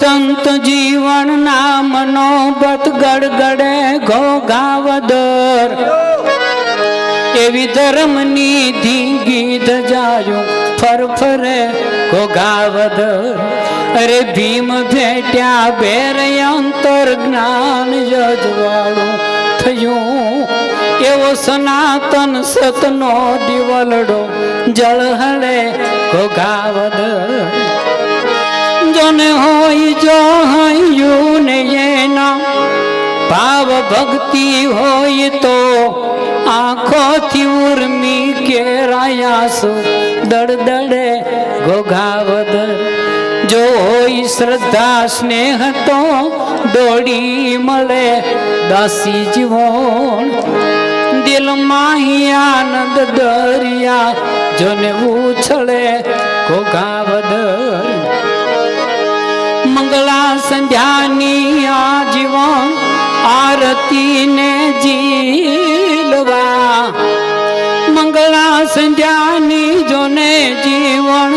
સંત જીવન નામનો બત ગડગડે ઘોઘાવદર એવી ધર્મની ધીંગી ધજાયું ફરફરે ઘોઘાવદર અરે ભીમ ભેટ્યા બેર અંતર જ્ઞાન જજવાળું થયું એવો સનાતન સતનો દિવલડો જળહળે ઘોઘાવદર જોને હોય જો હૈયું ને એના ભાવ ભક્તિ હોય તો આંખોથી ઉર્મી કેરાયાસો દડદડે ઘોઘાવદર જો હોય શ્રદ્ધા સ્નેહ તો દોડી મળે દાસી જીવન દિલમાં આનંદ દરિયા જોને ઉછળે ઘોઘાવદર મંગળા સંધ્યાની આજીવન આરતી ને જીલવા મંગળા સંધ્યાની જોને જીવન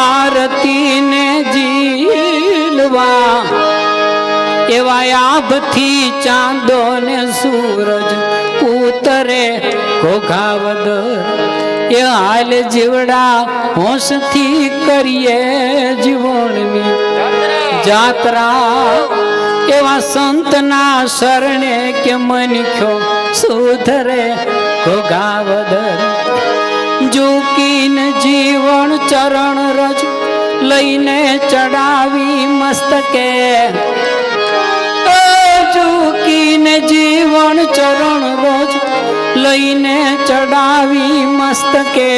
આરતી ને જીલવા એવા આભથી ચાંદો ને સૂરજ ઉતરે ઘોઘાવદર એ હાલ જીવડા હોશથી કરીએ જીવનની જાત્રા એવા સંતના શરણે કે મનખ્યો સુધરે ઘોઘાવદર ઝૂકીને જીવન ચરણ રજ લઈને ચડાવી મસ્તકે ઝૂકીને જીવન ચરણ રોજ લઈને ચડાવી મસ્તકે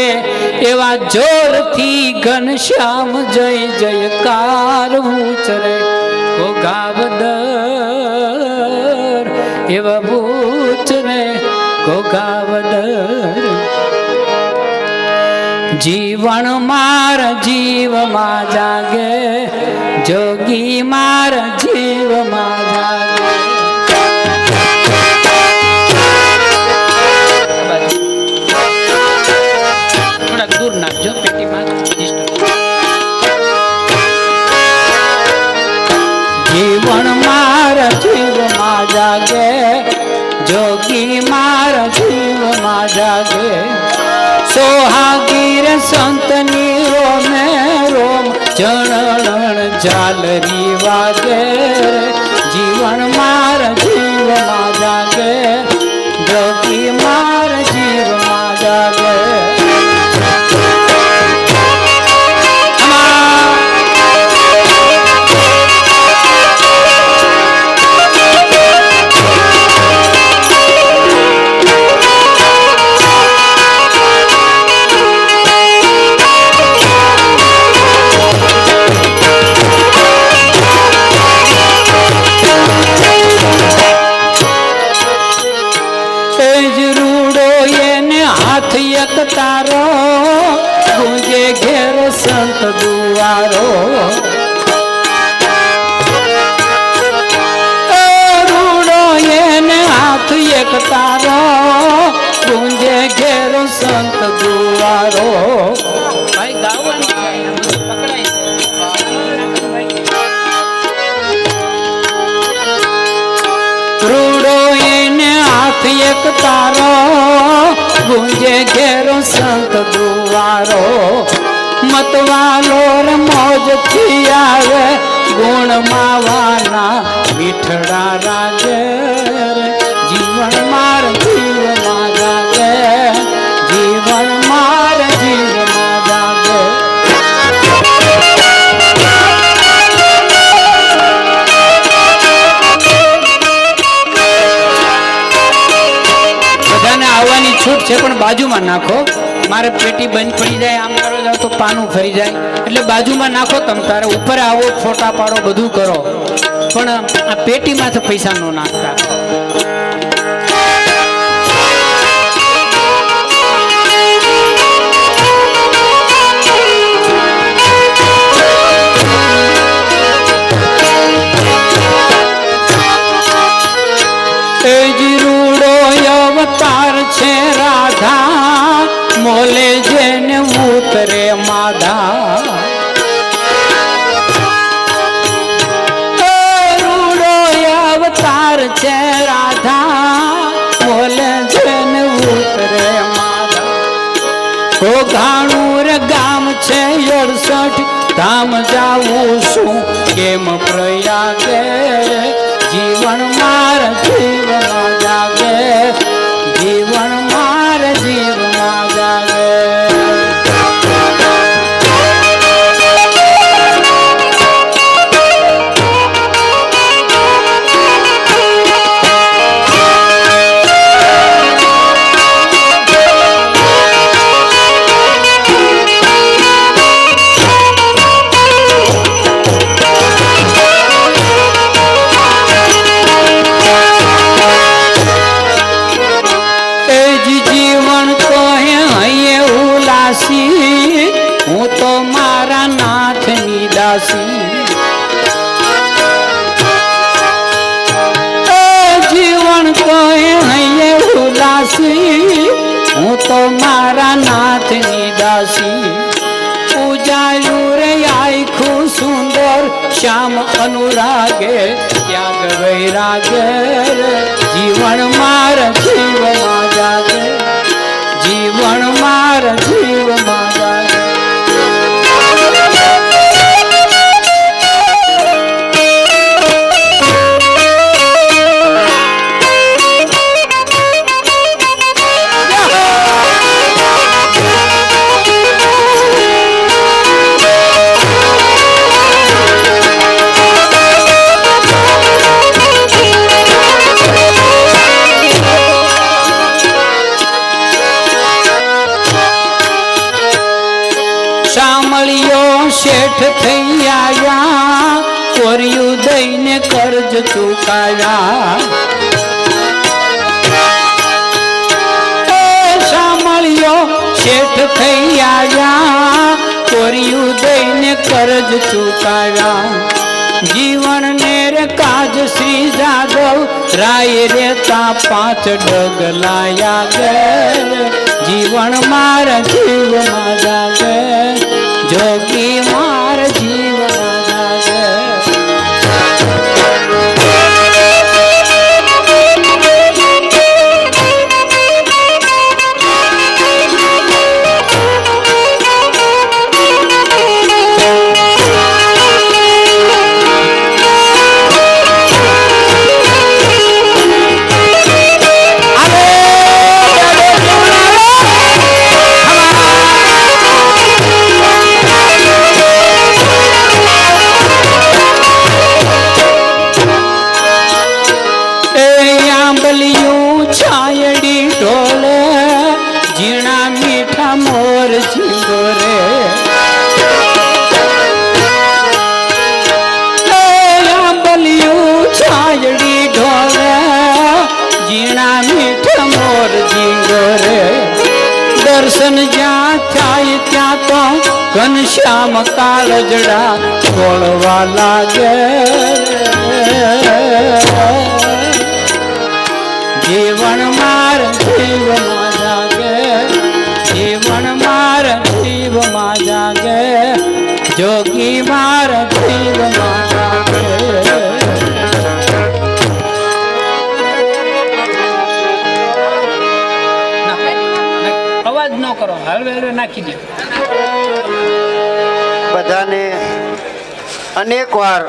એવા જોરથી ઘનશ્યામ જય જયકાર ઉચરે ઘોઘાવદર એવા ઉચરે ઘોઘાવદર જીવન માર જીવમાં જાગે જોગી માર જીવમાં જાગે દૂર નાખજો પેટીમાં જીવન મારા જીવમાં જાગે જોગી મારા જીવમાં જાગે સોહાગીર સંતની રોમે રોમ જણણ ઝાલરી વાગે જીવન મારા જીવમાં જાગે જોગી મારા જીવમાં જાગે તારો ગુંજે ઘેરો સંત દુઆરો રૂડો એને હાથ એક તારો ગુંજે ઘેરો સંત દુઆરો ભાઈ ગાવાનું રૂડો એને હાથ એક તારો ગુંજે ઘેરો સંત દુવારો મતવાલો રે મોજથી આવે ગુણ માવાના મીઠડા રાગે જીવન માર જીવમાં જાગે જીવન માર જીવમાં જાગે બધાને આવવાની છૂટ છે પણ બાજુમાં નાખો મારે પેટી બંધ પડી જાય આમ કરો જાવ તો પાનું ફરી જાય એટલે બાજુમાં નાખો તમ તારે ઉપર આવો ફોટા પાડો બધું કરો પણ આ પેટીમાં તો પૈસા ન નાખતા અવતાર છે રાધા મોલે જેને ઉતરે માધા છે રાધા બોલે છે ને ઉતરે માધા ઓ ઘાણુર ગામ છે 68 ધામ જાવું શું કેમ પ્રયાગે જીવન માર જીવમાં જાગે જીવન માર જીવમાં જાગે હું તો મારા નાથની દાસી જીવન કોઈ હૈયે ઉલાસી હું તો મારા નાથની દાસી પૂજાયું રે આખું સુંદર શ્યામ અનુરાગે ત્યાગ વૈરાગે જીવન માર જીવમાં જાગે જીવન માર જીવમાં જાગે શેઠ થઈ આયા કોરિયું દઈને કર્જ ચૂકાયા સાંભળ્યો શેઠ થઈ આયા કોરિયું દઈને કર્જ ચૂકાયા જીવન ને રે કાજ શ્રી જાદવ રાય રેતા 5 ડગલાયા ગે જીવન માર જીવમાં જાગે જોગી માર જીવમાં જાગે છાયડી ઢોલે ઝીણા મીઠા મોર ઝીંગોરે આંબલિયું છાયડી ઢોલે ઝીણા મીઠા મોર ઝીંગોરે દર્શન જ્યાં થાય ત્યાં તો ઘનશ્યામ કાળજડા ખોળવા લાગે જીવન માર જીવમાં જાગે જીવન માર જીવમાં જાગે જોગી માર જીવમાં જાગે અવાજ ન કરો હળવે હળવે નાખી દો બધાને અનેક વાર